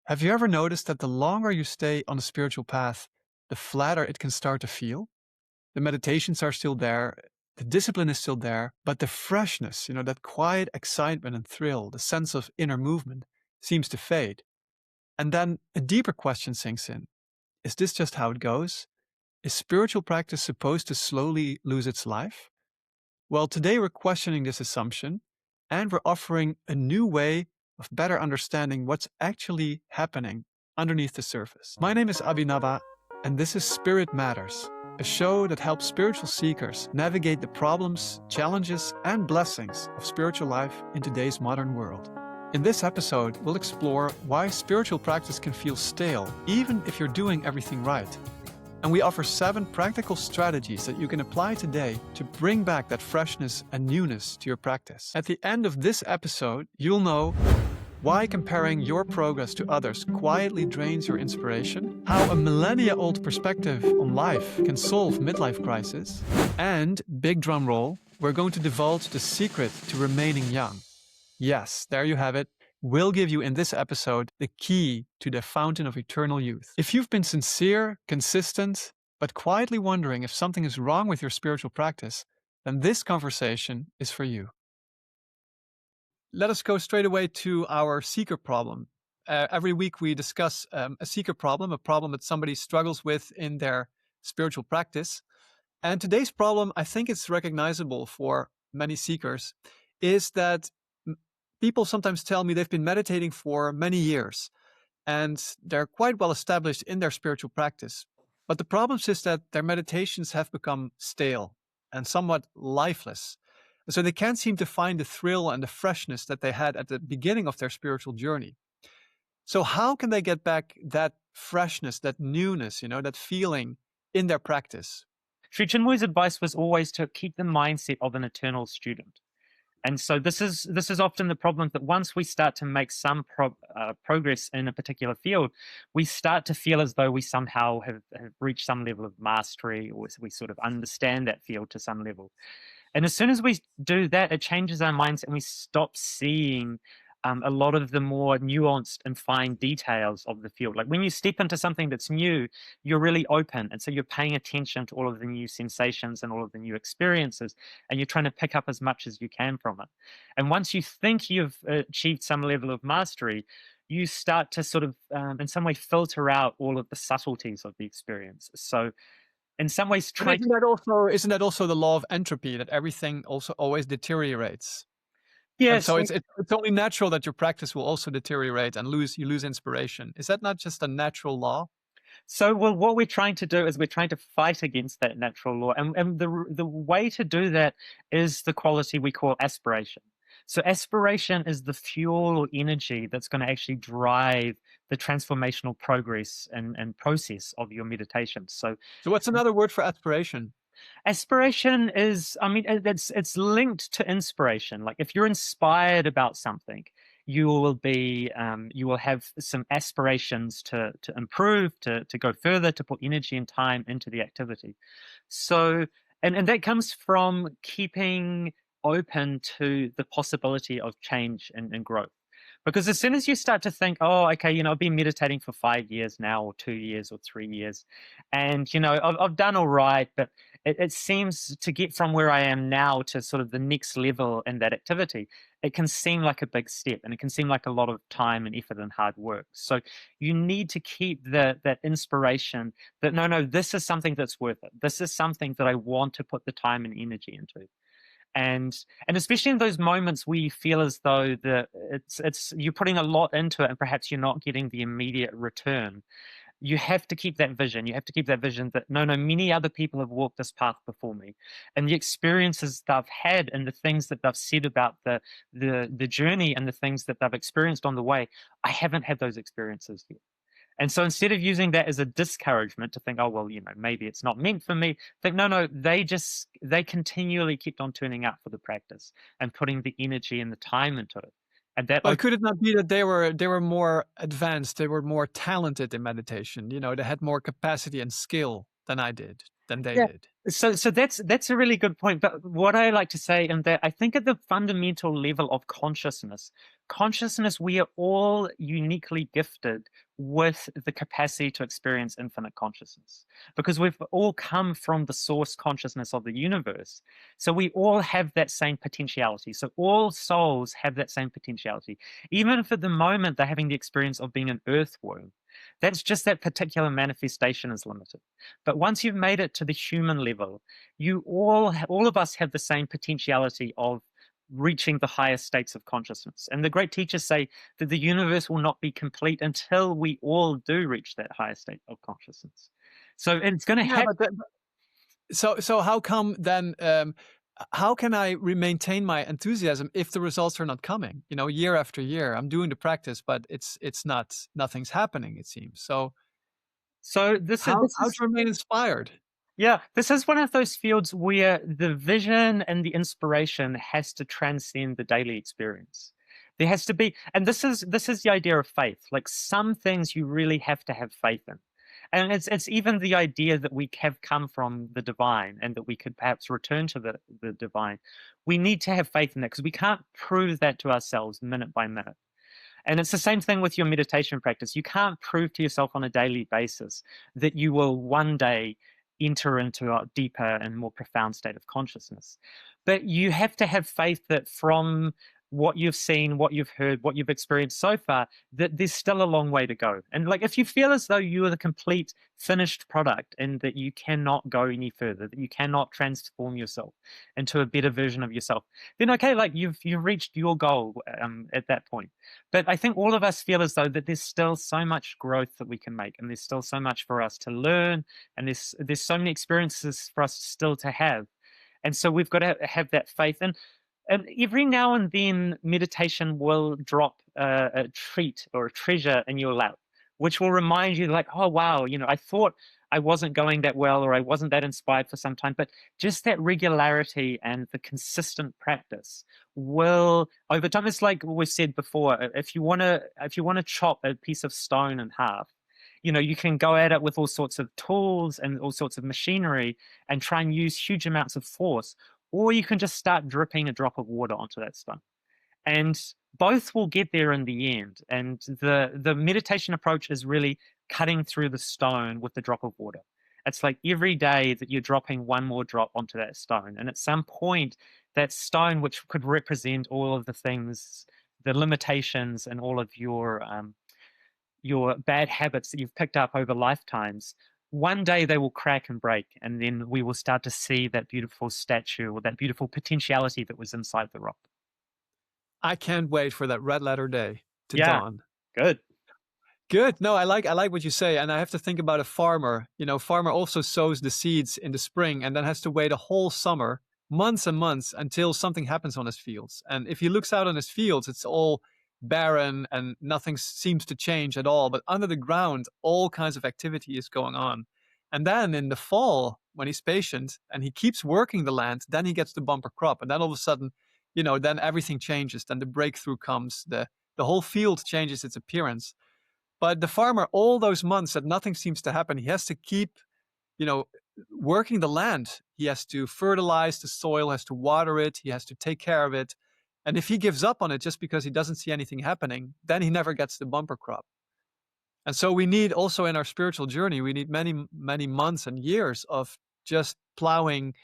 Have you ever noticed that the longer you stay on a spiritual path, the flatter it can start to feel? The meditations are still there, the discipline is still there, but the freshness, that quiet excitement and thrill, the sense of inner movement, seems to fade. And then a deeper question sinks in. Is this just how it goes? Is spiritual practice supposed to slowly lose its life? Well, today we're questioning this assumption and we're offering a new way of better understanding what's actually happening underneath the surface. My name is Abhinava, and this is Spirit Matters, a show that helps spiritual seekers navigate the problems, challenges, and blessings of spiritual life in today's modern world. In this episode, we'll explore why spiritual practice can feel stale, even if you're doing everything right. And we offer 7 practical strategies that you can apply today to bring back that freshness and newness to your practice. At the end of this episode, you'll know why comparing your progress to others quietly drains your inspiration, how a millennia-old perspective on life can solve midlife crisis, and, big drum roll, we're going to divulge the secret to remaining young. Yes, there you have it. We'll give you in this episode the key to the fountain of eternal youth. If you've been sincere, consistent, but quietly wondering if something is wrong with your spiritual practice, then this conversation is for you. Let us go straight away to our seeker problem. Every week we discuss a seeker problem, a problem that somebody struggles with in their spiritual practice. And today's problem, I think it's recognizable for many seekers, is that people sometimes tell me they've been meditating for many years and they're quite well established in their spiritual practice. But the problem is that their meditations have become stale and somewhat lifeless. So they can't seem to find the thrill and the freshness that they had at the beginning of their spiritual journey. So how can they get back that freshness, that newness, that feeling in their practice? Sri Chinmoy's advice was always to keep the mindset of an eternal student. And so this is often the problem, that once we start to make some progress in a particular field, we start to feel as though we somehow have reached some level of mastery, or we sort of understand that field to some level. And as soon as we do that, it changes our minds and we stop seeing a lot of the more nuanced and fine details of the field. Like when you step into something that's new, you're really open. And so you're paying attention to all of the new sensations and all of the new experiences, and you're trying to pick up as much as you can from it. And once you think you've achieved some level of mastery, you start to sort of, in some way, filter out all of the subtleties of the experience. So in some ways, Isn't that also the law of entropy, that everything also always deteriorates? And yes. so it's only natural that your practice will also deteriorate and you lose inspiration. Is that not just a natural law? So, well, what we're trying to do is we're trying to fight against that natural law. And the way to do that is the quality we call aspiration. So aspiration is the fuel or energy that's going to actually drive the transformational progress and process of your meditation. So what's another word for aspiration? aspiration is, I mean, it's linked to inspiration. Like if you're inspired about something, you will have some aspirations to improve, to go further, to put energy and time into the activity. So, and that comes from keeping open to the possibility of change and growth. Because as soon as you start to think, oh, okay, I've been meditating for 5 years now, or 2 years, or 3 years, and I've done all right, but it seems to get from where I am now to sort of the next level in that activity, it can seem like a big step, and it can seem like a lot of time and effort and hard work. So you need to keep that inspiration that no, this is something that's worth it. This is something that I want to put the time and energy into. And especially in those moments where you feel as though it's you're putting a lot into it and perhaps you're not getting the immediate return, you have to keep that vision. You have to keep that vision that no, many other people have walked this path before me, and the experiences they've had and the things that they've said about the journey and the things that they've experienced on the way, I haven't had those experiences yet. And so instead of using that as a discouragement to think, oh, well, maybe it's not meant for me, think, no, they continually kept on turning up for the practice and putting the energy and the time into it. And that, But could it not be that they were more advanced, they were more talented in meditation? They had more capacity and skill than they did. So that's a really good point. But what I like to say, and that I think at the fundamental level of consciousness, consciousness, we are all uniquely gifted with the capacity to experience infinite consciousness because we've all come from the source consciousness of the universe. So we all have that same potentiality. So all souls have that same potentiality. Even if at the moment they're having the experience of being an earthworm, that's just that particular manifestation is limited. But once you've made it to the human level, you all of us have the same potentiality of reaching the highest states of consciousness. And the great teachers say that the universe will not be complete until we all do reach that higher state of consciousness. So it's going to Yeah, happen. but so how come then? How can I maintain my enthusiasm if the results are not coming? You know, year after year, I'm doing the practice, but it's not nothing's happening. It seems so. So How to remain inspired? yeah, this is one of those fields where the vision and the inspiration has to transcend the daily experience. There has to be, and this is the idea of faith. Like some things you really have to have faith in. And it's even the idea that we have come from the divine and that we could perhaps return to the divine. We need to have faith in that because we can't prove that to ourselves minute by minute. And it's the same thing with your meditation practice. You can't prove to yourself on a daily basis that you will one day enter into a deeper and more profound state of consciousness. But you have to have faith that from what you've seen, what you've heard, what you've experienced so far, that there's still a long way to go. And like if you feel as though you are the complete finished product and that you cannot go any further, that you cannot transform yourself into a better version of yourself, then okay, like you've reached your goal at that point. But I think all of us feel as though that there's still so much growth that we can make, and there's still so much for us to learn, and there's so many experiences for us still to have. And so we've got to have that faith. And every now and then, meditation will drop a treat or a treasure in your lap, which will remind you, like, oh, wow, I thought I wasn't going that well or I wasn't that inspired for some time. But just that regularity and the consistent practice will, over time, it's like we said before, if you want to chop a piece of stone in half, you can go at it with all sorts of tools and all sorts of machinery and try and use huge amounts of force, or you can just start dripping a drop of water onto that stone. And both will get there in the end. And the meditation approach is really cutting through the stone with the drop of water. It's like every day that you're dropping one more drop onto that stone. And at some point, that stone, which could represent all of the things, the limitations and all of your bad habits that you've picked up over lifetimes, one day they will crack and break, and then we will start to see that beautiful statue or that beautiful potentiality that was inside the rock. I can't wait for that red letter day to Yeah, dawn. good. Good. No, I like what you say, and I have to think about a farmer. You know, farmer also sows the seeds in the spring and then has to wait a whole summer, months and months until something happens on his fields. And if he looks out on his fields, it's all barren and nothing seems to change at all. But under the ground, all kinds of activity is going on. And then in the fall, when he's patient and he keeps working the land, then he gets the bumper crop. And then all of a sudden, then everything changes. Then the breakthrough comes. The whole field changes its appearance. But the farmer, all those months that nothing seems to happen, he has to keep, you know, working the land. He has to fertilize the soil, has to water it, he has to take care of it. And if he gives up on it just because he doesn't see anything happening, then he never gets the bumper crop. And so we need also in our spiritual journey, we need many, many months and years of just plowing,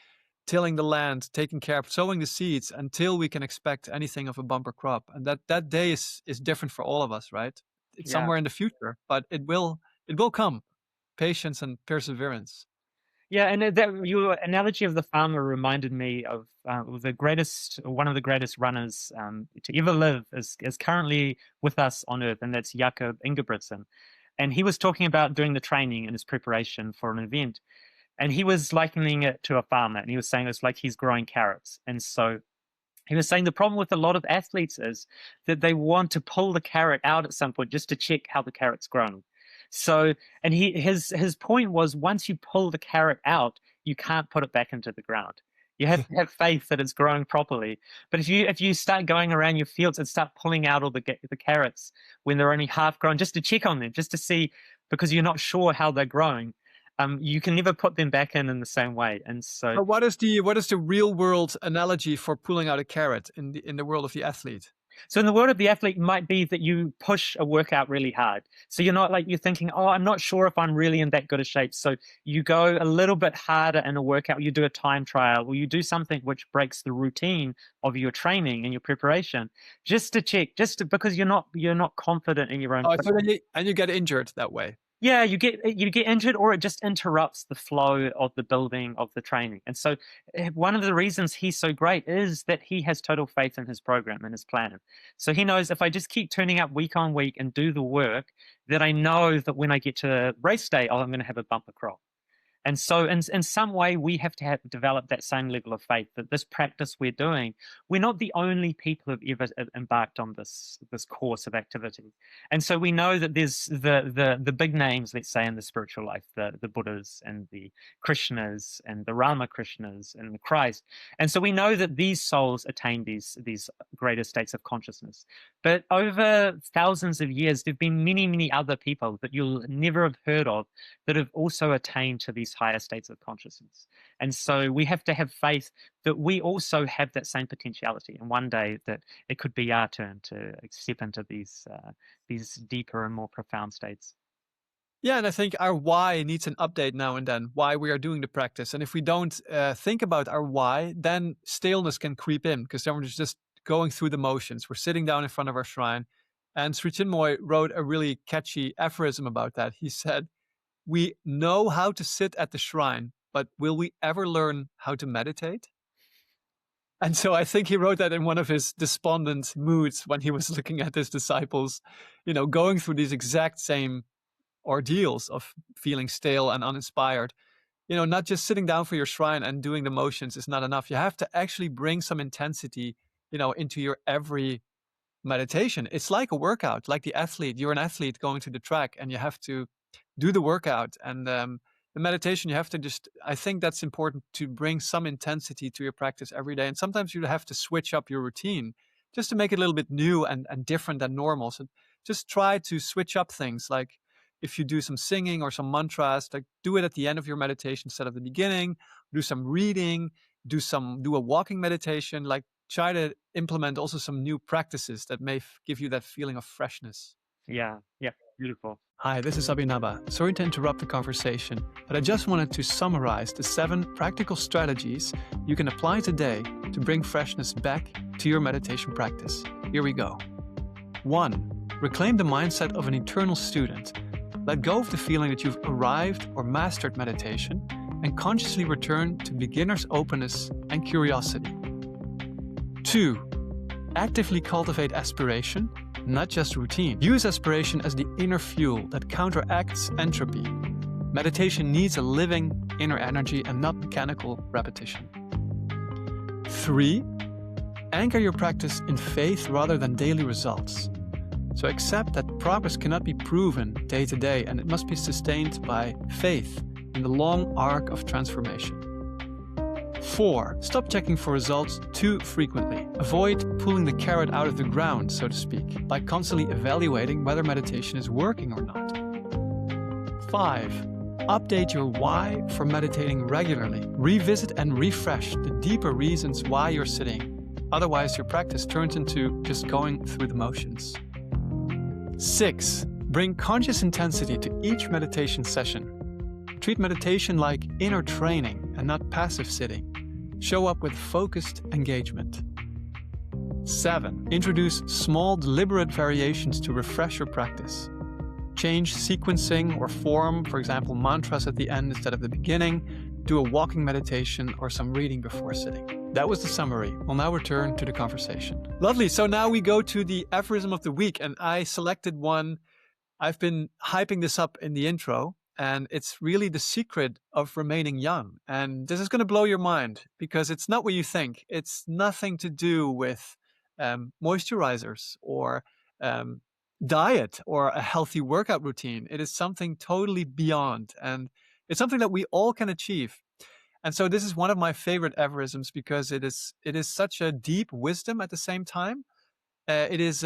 tilling the land, taking care of, sowing the seeds until we can expect anything of a bumper crop. And that day is different for all of us, right? It's Yeah. somewhere in the future, but it will come. Patience and perseverance. Yeah, and that your analogy of the farmer reminded me of one of the greatest runners to ever live is currently with us on Earth, and that's Jakob Ingebrigtsen. And he was talking about doing the training and his preparation for an event, and he was likening it to a farmer, and he was saying it's like he's growing carrots. And so he was saying the problem with a lot of athletes is that they want to pull the carrot out at some point just to check how the carrot's grown. So, and his point was once you pull the carrot out, you can't put it back into the ground. You have to have faith that it's growing properly. But if you start going around your fields and start pulling out all the carrots when they're only half grown, just to check on them, just to see, because you're not sure how they're growing, you can never put them back in the same way. And so, But what is the real world analogy for pulling out a carrot in the world of the athlete? So in the world of the athlete, it might be that you push a workout really hard. So you're not like, you're thinking, oh, I'm not sure if I'm really in that good a shape. So you go a little bit harder in a workout, you do a time trial, or you do something which breaks the routine of your training and your preparation, just to check, because you're not confident in your own. Oh, so and you get injured that way. Yeah, you get injured, or it just interrupts the flow of the building of the training. And so one of the reasons he's so great is that he has total faith in his program and his plan. So he knows, if I just keep turning up week on week and do the work, that I know that when I get to race day, I'm going to have a bumper crop. And so, in some way, we have to develop that same level of faith that this practice we're doing, we're not the only people who've ever embarked on this course of activity. And so we know that there's the big names, let's say, in the spiritual life, the Buddhas and the Krishnas and the Ramakrishnas and the Christ. And so we know that these souls attain these greater states of consciousness. But over thousands of years, there've been many, many other people that you'll never have heard of that have also attained to these higher states of consciousness. And so we have to have faith that we also have that same potentiality, and one day that it could be our turn to step into these deeper and more profound states. Yeah, and I think our why needs an update now and then, why we are doing the practice. And if we don't think about our why, then staleness can creep in, because then we're just going through the motions. We're sitting down in front of our shrine. And Sri Chinmoy wrote a really catchy aphorism about that. He said, "We know how to sit at the shrine, but will we ever learn how to meditate?" And so I think he wrote that in one of his despondent moods when he was looking at his disciples, going through these exact same ordeals of feeling stale and uninspired. Not just sitting down for your shrine and doing the motions is not enough. You have to actually bring some intensity, into your every meditation. It's like a workout, like the athlete. You're an athlete going to the track and you have to do the workout. And the meditation, you have to I think that's important, to bring some intensity to your practice every day. And sometimes you have to switch up your routine just to make it a little bit new and different than normal. So just try to switch up things. Like if you do some singing or some mantras, like do it at the end of your meditation instead of the beginning. Do some reading, do a walking meditation. Like try to implement also some new practices that may give you that feeling of freshness. Yeah, yeah, beautiful. Hi, this is Abhinaba. Sorry to interrupt the conversation, but I just wanted to summarize the 7 practical strategies you can apply today to bring freshness back to your meditation practice. Here we go. 1. Reclaim the mindset of an eternal student. Let go of the feeling that you've arrived or mastered meditation and consciously return to beginner's openness and curiosity. 2. Actively cultivate aspiration, not just routine. Use aspiration as the inner fuel that counteracts entropy. Meditation needs a living inner energy and not mechanical repetition. 3. Anchor your practice in faith rather than daily results. So accept that progress cannot be proven day to day, and it must be sustained by faith in the long arc of transformation. 4. Stop checking for results too frequently. Avoid pulling the carrot out of the ground, so to speak, by constantly evaluating whether meditation is working or not. 5. Update your why for meditating regularly. Revisit and refresh the deeper reasons why you're sitting. Otherwise, your practice turns into just going through the motions. 6. Bring conscious intensity to each meditation session. Treat meditation like inner training and not passive sitting. Show up with focused engagement. 7. Introduce small, deliberate variations to refresh your practice. Change sequencing or form, for example, mantras at the end instead of the beginning. Do a walking meditation or some reading before sitting. That was the summary. We'll now return to the conversation. Lovely. So now we go to the aphorism of the week, and I selected one. I've been hyping this up in the intro, and it's really the secret of remaining young. And this is going to blow your mind because it's not what you think. It's nothing to do with moisturizers or diet or a healthy workout routine. It is something totally beyond, and it's something that we all can achieve. And so this is one of my favorite aphorisms because it is such a deep wisdom at the same time. It is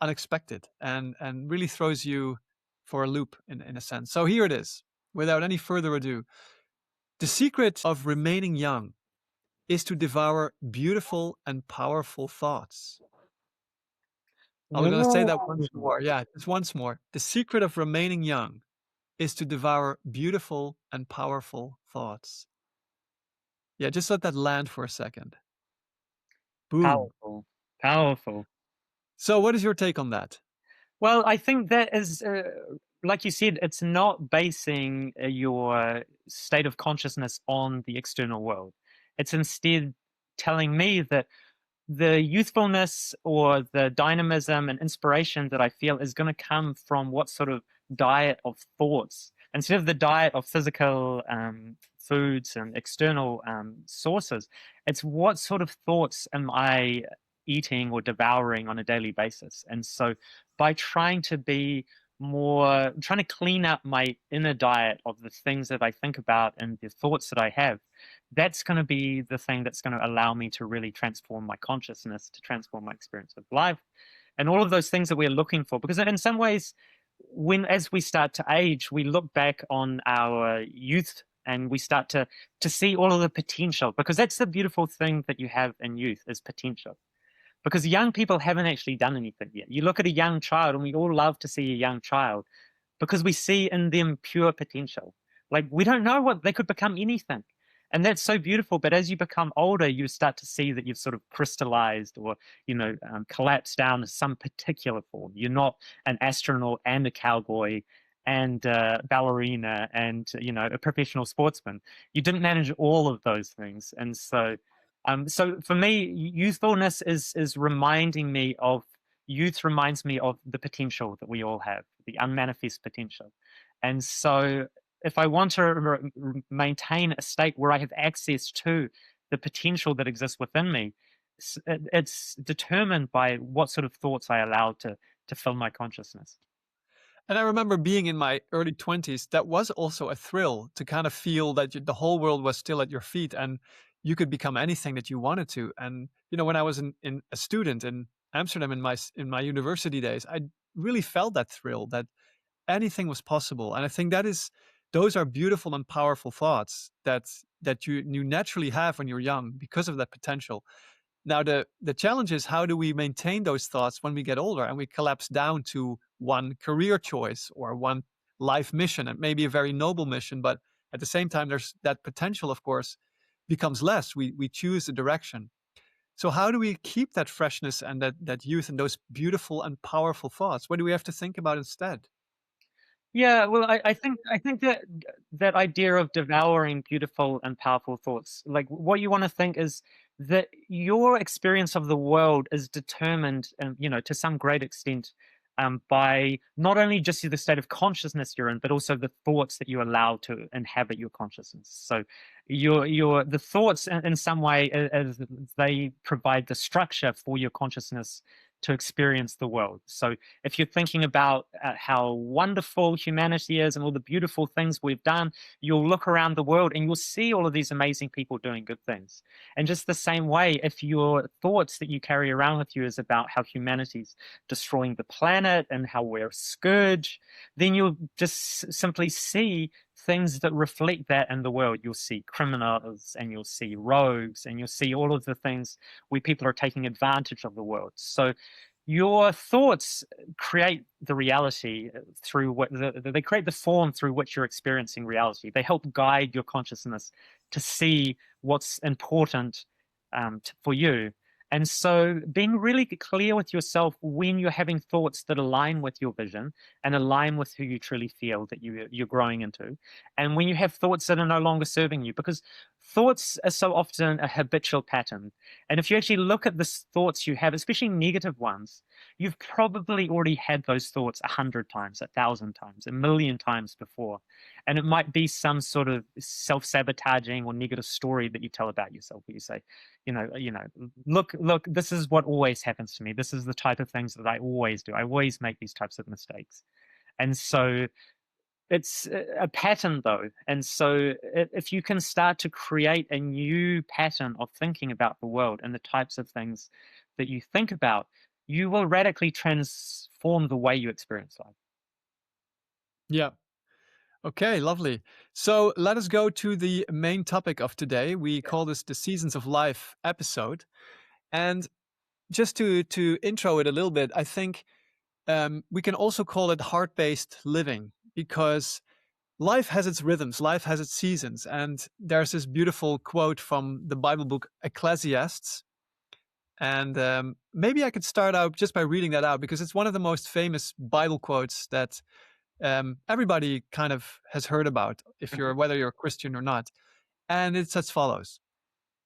unexpected and really throws you for a loop in a sense. So here it is, without any further ado. The secret of remaining young is to devour beautiful and powerful thoughts. I was going to say that once Ooh, more. Yeah, just once more. The secret of remaining young is to devour beautiful and powerful thoughts. Yeah, just let that land for a second. Boom. powerful, powerful. So, what is your take on that? Well, I think that is, like you said, it's not basing your state of consciousness on the external world. It's instead telling me that the youthfulness or the dynamism and inspiration that I feel is going to come from what sort of diet of thoughts instead of the diet of physical foods and external sources. It's what sort of thoughts am I eating or devouring on a daily basis. And so by trying to be more, trying to clean up my inner diet of the things that I think about and the thoughts that I have, that's going to be the thing that's going to allow me to really transform my consciousness, to transform my experience of life, and all of those things that we're looking for. Because in some ways, when as we start to age, we look back on our youth and we start to see all of the potential. Because that's the beautiful thing that you have in youth is potential. Because young people haven't actually done anything yet. You look at a young child, and we all love to see a young child because we see in them pure potential. Like we don't know what they could become anything. And that's so beautiful. But as you become older, you start to see that you've sort of crystallized or, collapsed down to some particular form. You're not an astronaut and a cowboy and a ballerina and, a professional sportsman. You didn't manage all of those things. And so for me, youthfulness is reminding me of youth reminds me of the potential that we all have, the unmanifest potential. And so if I want to maintain a state where I have access to the potential that exists within me, it's determined by what sort of thoughts I allow to fill my consciousness. And I remember being in my early 20s, that was also a thrill to kind of feel that the whole world was still at your feet and you could become anything that you wanted to. And, when I was in a student in Amsterdam in my university days, I really felt that thrill that anything was possible. And I think those are beautiful and powerful thoughts that you naturally have when you're young because of that potential. Now, the challenge is how do we maintain those thoughts when we get older and we collapse down to one career choice or one life mission, and maybe a very noble mission, but at the same time, there's that potential, of course, becomes less. We choose the direction. So how do we keep that freshness and that youth and those beautiful and powerful thoughts? What do we have to think about instead? Yeah, well, I think that that idea of devouring beautiful and powerful thoughts, like what you want to think is that your experience of the world is determined, to some great extent, by not only just the state of consciousness you're in, but also the thoughts that you allow to inhabit your consciousness. So, your the thoughts in some way as they provide the structure for your consciousness to experience the world. So if you're thinking about how wonderful humanity is and all the beautiful things we've done, you'll look around the world and you'll see all of these amazing people doing good things. And just the same way, if your thoughts that you carry around with you is about how humanity's destroying the planet and how we're a scourge, then you'll just simply see things that reflect that in the world. You'll see criminals and you'll see rogues and you'll see all of the things where people are taking advantage of the world. So your thoughts create the reality through what they create the form through which you're experiencing reality. They help guide your consciousness to see what's important for you. And so being really clear with yourself when you're having thoughts that align with your vision and align with who you truly feel that you're growing into. And when you have thoughts that are no longer serving you, because thoughts are so often a habitual pattern. And if you actually look at the thoughts you have, especially negative ones, you've probably already had those thoughts 100 times, 1,000 times, 1,000,000 times before. And it might be some sort of self-sabotaging or negative story that you tell about yourself, where you say, look, this is what always happens to me. This is the type of things that I always do. I always make these types of mistakes. And so it's a pattern though. And so if you can start to create a new pattern of thinking about the world and the types of things that you think about, you will radically transform the way you experience life. Yeah. Okay, lovely. So let us go to the main topic of today. We call this the Seasons of Life episode. And just to intro it a little bit, I think we can also call it heart-based living because life has its rhythms, life has its seasons, and there's this beautiful quote from the Bible book Ecclesiastes. And maybe I could start out just by reading that out because it's one of the most famous Bible quotes that everybody kind of has heard about, if Mhm. you're whether you're a Christian or not. And it's as follows: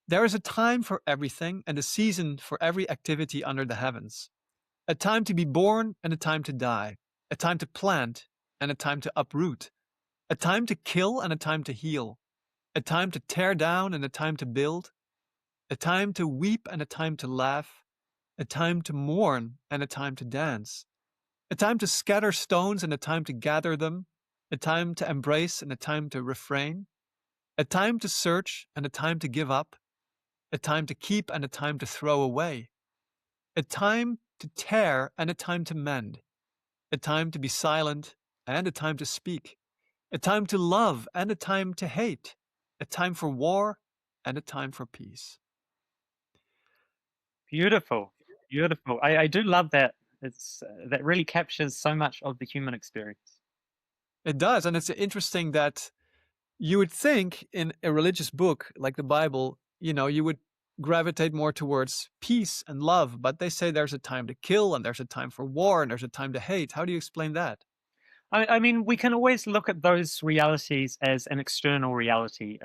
There is a time for everything and a season for every activity under the heavens. A time to be born and a time to die. A time to plant and a time to uproot. A time to kill and a time to heal. A time to tear down and a time to build. A time to weep and a time to laugh. A time to mourn and a time to dance. A time to scatter stones and a time to gather them. A time to embrace and a time to refrain. A time to search and a time to give up. A time to keep and a time to throw away. A time to tear and a time to mend. A time to be silent and a time to speak. A time to love and a time to hate. A time for war and a time for peace. Beautiful, beautiful. I do love that. It's that really captures so much of the human experience. It does. And it's interesting that you would think in a religious book like the Bible, you would gravitate more towards peace and love, but they say there's a time to kill and there's a time for war and there's a time to hate. How do you explain that? I mean, we can always look at those realities as an external reality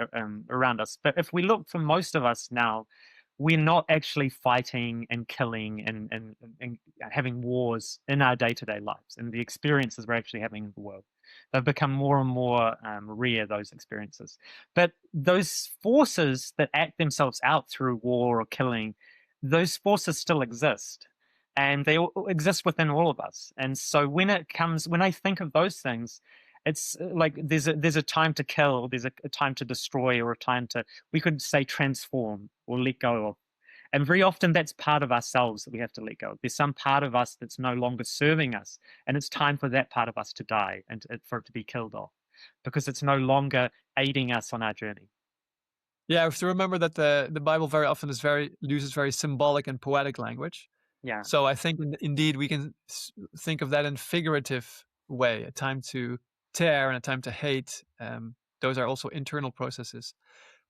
around us. But if we look for most of us now, we're not actually fighting and killing and having wars in our day to day lives and the experiences we're actually having in the world. They've become more and more rare, those experiences. But those forces that act themselves out through war or killing, those forces still exist and they all exist within all of us. And so when I think of those things, it's like there's a time to kill, there's a time to destroy, or a time to, we could say, transform or let go of. And very often that's part of ourselves that we have to let go of. There's some part of us that's no longer serving us, and it's time for that part of us to die and for it to be killed off because it's no longer aiding us on our journey. Yeah, I have to remember that the Bible very often uses very symbolic and poetic language. Yeah. So I think indeed we can think of that in figurative way, a time to tear and a time to hate. Those are also internal processes.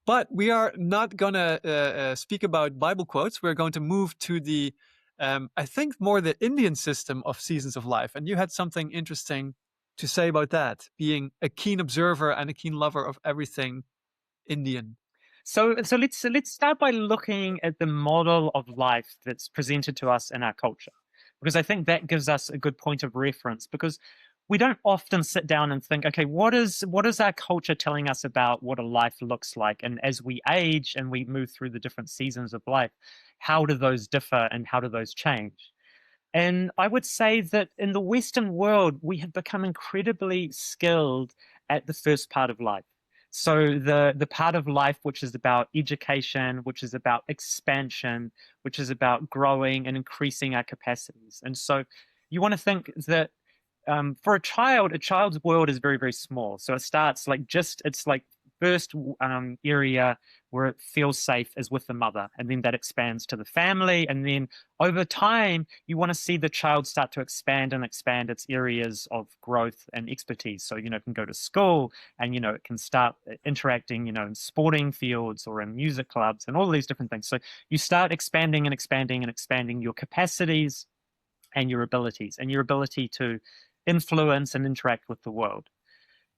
But we are not going to speak about Bible quotes. We're going to move to I think, more the Indian system of seasons of life. And you had something interesting to say about that, being a keen observer and a keen lover of everything Indian. So let's start by looking at the model of life that's presented to us in our culture, because I think that gives us a good point of reference. Because we don't often sit down and think, okay, what is our culture telling us about what a life looks like? And as we age and we move through the different seasons of life, how do those differ and how do those change? And I would say that in the Western world, we have become incredibly skilled at the first part of life. So the part of life which is about education, which is about expansion, which is about growing and increasing our capacities. And so you want to think that for a child's world is very, very small. So it starts like it's like first area where it feels safe is with the mother, and then that expands to the family, and then over time you want to see the child start to expand and expand its areas of growth and expertise. So it can go to school, and it can start interacting in sporting fields or in music clubs and all these different things. So you start expanding and expanding and expanding your capacities and your abilities and your ability to influence and interact with the world.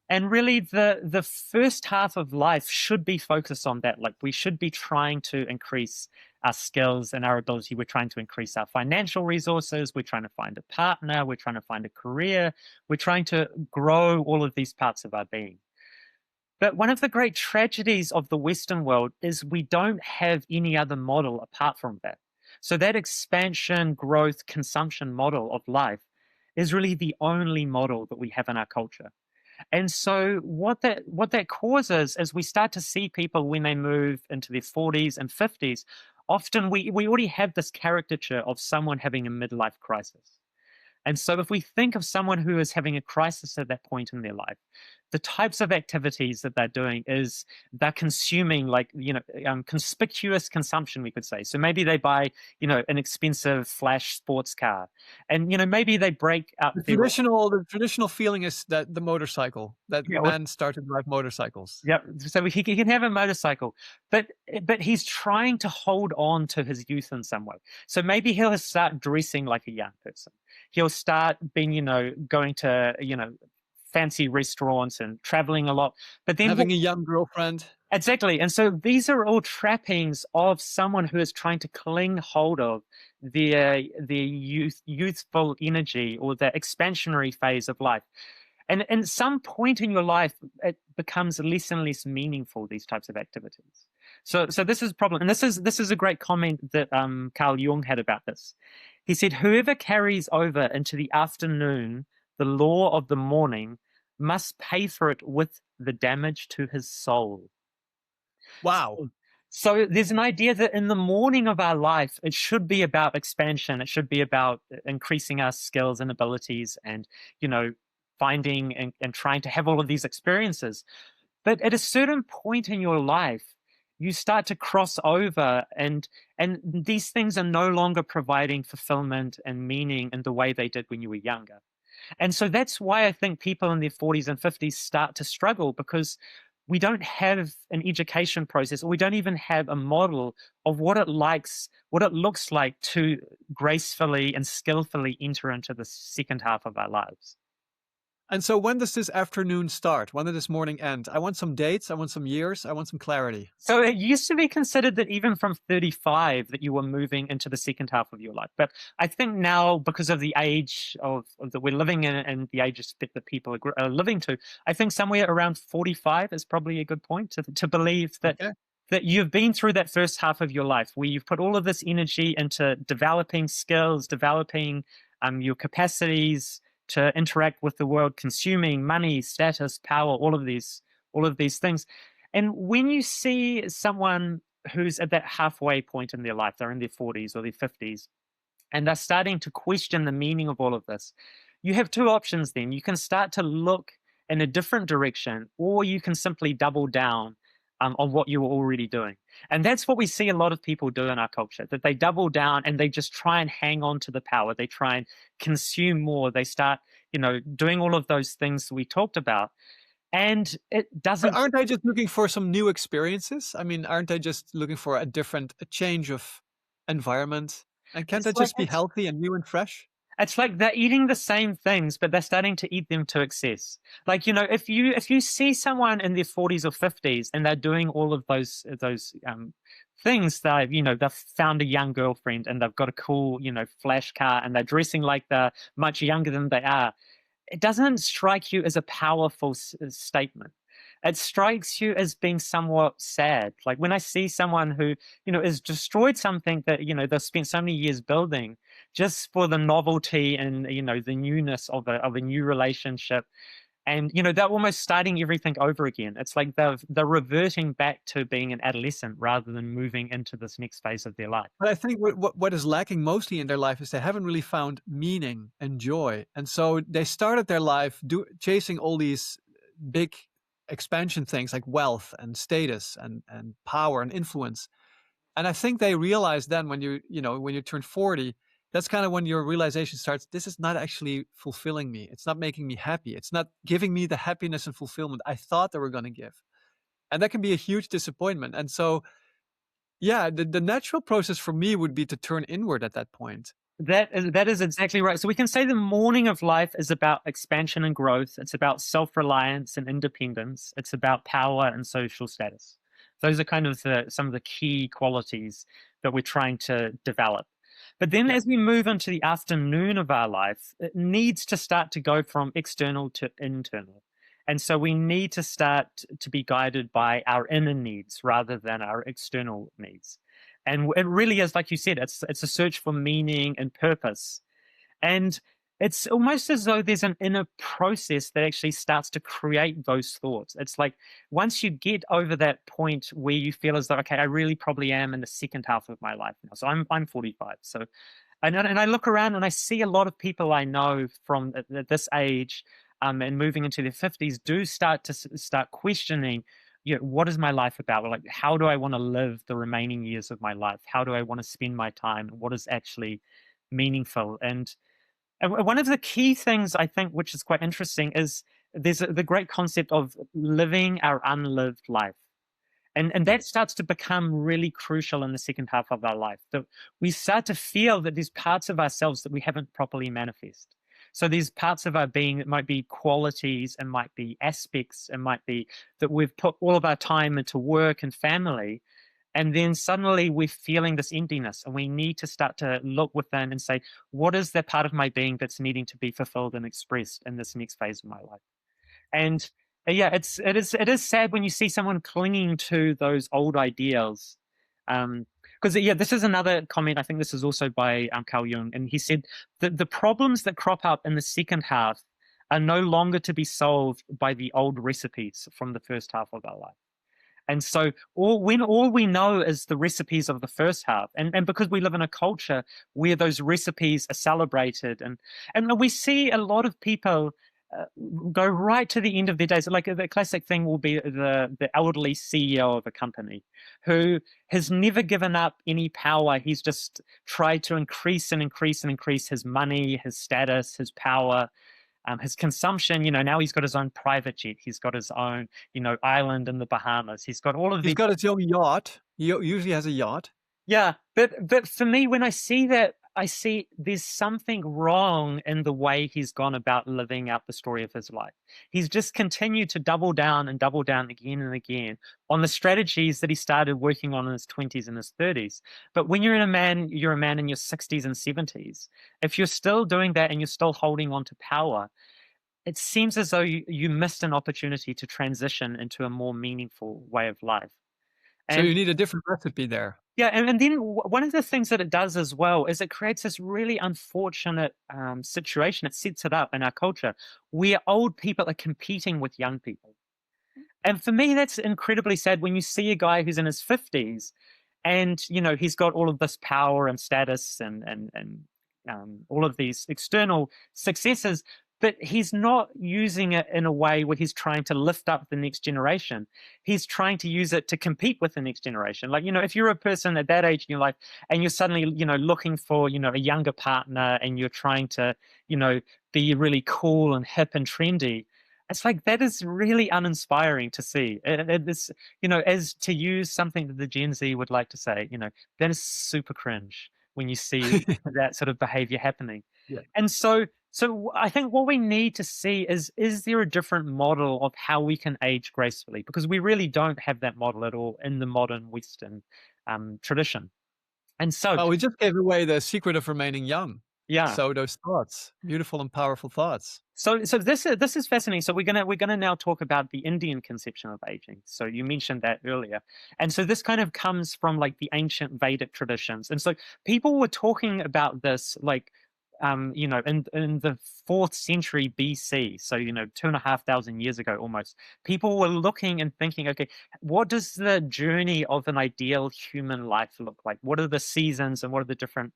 And really the first half of life should be focused on that. Like, we should be trying to increase our skills and our ability. We're trying to increase our financial resources. We're trying to find a partner. We're trying to find a career. We're trying to grow all of these parts of our being. But one of the great tragedies of the Western world is we don't have any other model apart from that. So that expansion, growth, consumption model of life is really the only model that we have in our culture. And so what that causes is we start to see people when they move into their 40s and 50s, often we already have this caricature of someone having a midlife crisis. And so if we think of someone who is having a crisis at that point in their life, the types of activities that they're doing is they're consuming, like, conspicuous consumption, we could say. So maybe they buy, an expensive flash sports car, and maybe they break up their, The traditional feeling is that the motorcycle, that yeah, man started to ride motorcycles. yeah, so he can have a motorcycle, but he's trying to hold on to his youth in some way. So maybe he'll start dressing like a young person. He'll start being, going to, fancy restaurants and traveling a lot. But then Having a young girlfriend. exactly, and so these are all trappings of someone who is trying to cling hold of their youthful energy, or the expansionary phase of life. And at some point in your life, it becomes less and less meaningful, these types of activities. So this is a problem. And this is a great comment that Carl Jung had about this. He said, whoever carries over into the afternoon the law of the morning must pay for it with the damage to his soul. Wow. So there's an idea that in the morning of our life, it should be about expansion. It should be about increasing our skills and abilities, and, finding and trying to have all of these experiences. But at a certain point in your life, you start to cross over, and these things are no longer providing fulfillment and meaning in the way they did when you were younger. And so that's why I think people in their 40s and 50s start to struggle, because we don't have an education process, or we don't even have a model of what it looks like to gracefully and skillfully enter into the second half of our lives. And so when does this afternoon start? When does this morning end? I want some dates, I want some years, I want some clarity. So it used to be considered that even from 35 that you were moving into the second half of your life. But I think now, because of the age that we're living in and the age that people are living to, I think somewhere around 45 is probably a good point to believe that Okay. that you've been through that first half of your life where you've put all of this energy into developing skills, developing your capacities to interact with the world, consuming money, status, power, all of these things. And when you see someone who's at that halfway point in their life, they're in their 40s or their 50s, and they're starting to question the meaning of all of this, you have two options then. You can start to look in a different direction, or you can simply double down on what you were already doing. And that's what we see a lot of people do in our culture, that they double down and they just try and hang on to the power. They try and consume more. They start, doing all of those things we talked about. And it But doesn't. aren't they just looking for some new experiences? I mean, aren't they just looking for a change of environment? And can't It's that like just be healthy and new and fresh? It's like they're eating the same things, but they're starting to eat them to excess. Like, if you see someone in their 40s or 50s and they're doing all of those things, that they've found a young girlfriend and they've got a cool, flash car, and they're dressing like they're much younger than they are, it doesn't strike you as a powerful statement. It strikes you as being somewhat sad. Like when I see someone who, has destroyed something that, they've spent so many years building, just for the novelty and, the newness of a new relationship. And, they're almost starting everything over again. It's like they're reverting back to being an adolescent rather than moving into this next phase of their life. But I think what is lacking mostly in their life is they haven't really found meaning and joy. And so they started their life chasing all these big expansion things like wealth and status and power and influence. And I think they realize then when you turn 40, that's kind of when your realization starts. This is not actually fulfilling me. It's not making me happy. It's not giving me the happiness and fulfillment I thought they were going to give. And that can be a huge disappointment. And so, yeah, the natural process for me would be to turn inward at that point. That is exactly right. So we can say the morning of life is about expansion and growth. It's about self-reliance and independence. It's about power and social status. Those are kind of some of the key qualities that we're trying to develop. But then Yeah. as we move into the afternoon of our life, it needs to start to go from external to internal. And so we need to start to be guided by our inner needs rather than our external needs. And it really is, like you said, it's a search for meaning and purpose. And it's almost as though there's an inner process that actually starts to create those thoughts. It's like once you get over that point where you feel as though, okay, I really probably am in the second half of my life now. So I'm 45. So And I look around and I see a lot of people I know from at this age, and moving into their 50s, do start questioning, what is my life about? Like, how do I want to live the remaining years of my life? How do I want to spend my time? What is actually meaningful? And one of the key things I think, which is quite interesting, is the great concept of living our unlived life. And that starts to become really crucial in the second half of our life. That we start to feel that there's parts of ourselves that we haven't properly manifest. So these parts of our being, it might be qualities, it might be aspects, it might be that we've put all of our time into work and family, and then suddenly we're feeling this emptiness, and we need to start to look within and say, what is that part of my being that's needing to be fulfilled and expressed in this next phase of my life? And yeah, it is sad when you see someone clinging to those old ideals. Because yeah, this is another comment. I think this is also by Carl Jung, and he said that the problems that crop up in the second half are no longer to be solved by the old recipes from the first half of our life. And so all we know is the recipes of the first half. And because we live in a culture where those recipes are celebrated, and we see a lot of people uh, go right to the end of their days. Like the classic thing will be the elderly CEO of a company who has never given up any power. He's just tried to increase and increase and increase his money, his status, his power, his consumption. Now he's got his own private jet. He's got his own, island in the Bahamas. He's got all of He's these. got his own yacht. He usually has a yacht. Yeah, but for me, when I see that, I see there's something wrong in the way he's gone about living out the story of his life. He's just continued to double down and double down again and again on the strategies that he started working on in his 20s and his 30s. But when you're a man in your 60s and 70s. If you're still doing that and you're still holding on to power, it seems as though you missed an opportunity to transition into a more meaningful way of life. So And you need a different recipe there. yeah, and then one of the things that it does as well is it creates this really unfortunate situation. It sets it up in our culture where old people are competing with young people. And for me, that's incredibly sad when you see a guy who's in his 50s and, he's got all of this power and status and all of these external successes, but he's not using it in a way where he's trying to lift up the next generation. He's trying to use it to compete with the next generation. Like, if you're a person at that age in your life and you're suddenly, looking for, a younger partner, and you're trying to, be really cool and hip and trendy, it's like that is really uninspiring to see. It's, as to use something that the Gen Z would like to say, that is super cringe when you see that sort of behavior happening. Yeah. And so I think what we need to see is there a different model of how we can age gracefully? Because we really don't have that model at all in the modern Western tradition. And so, Well, we just gave away the secret of remaining young. yeah. So those thoughts, beautiful and powerful thoughts. So this is fascinating. So we're gonna now talk about the Indian conception of aging. So you mentioned that earlier, and so this kind of comes from like the ancient Vedic traditions. And so people were talking about this like in the 4th century BC, so 2,500 years ago almost, people were looking and thinking, okay, what does the journey of an ideal human life look like? What are the seasons and what are the different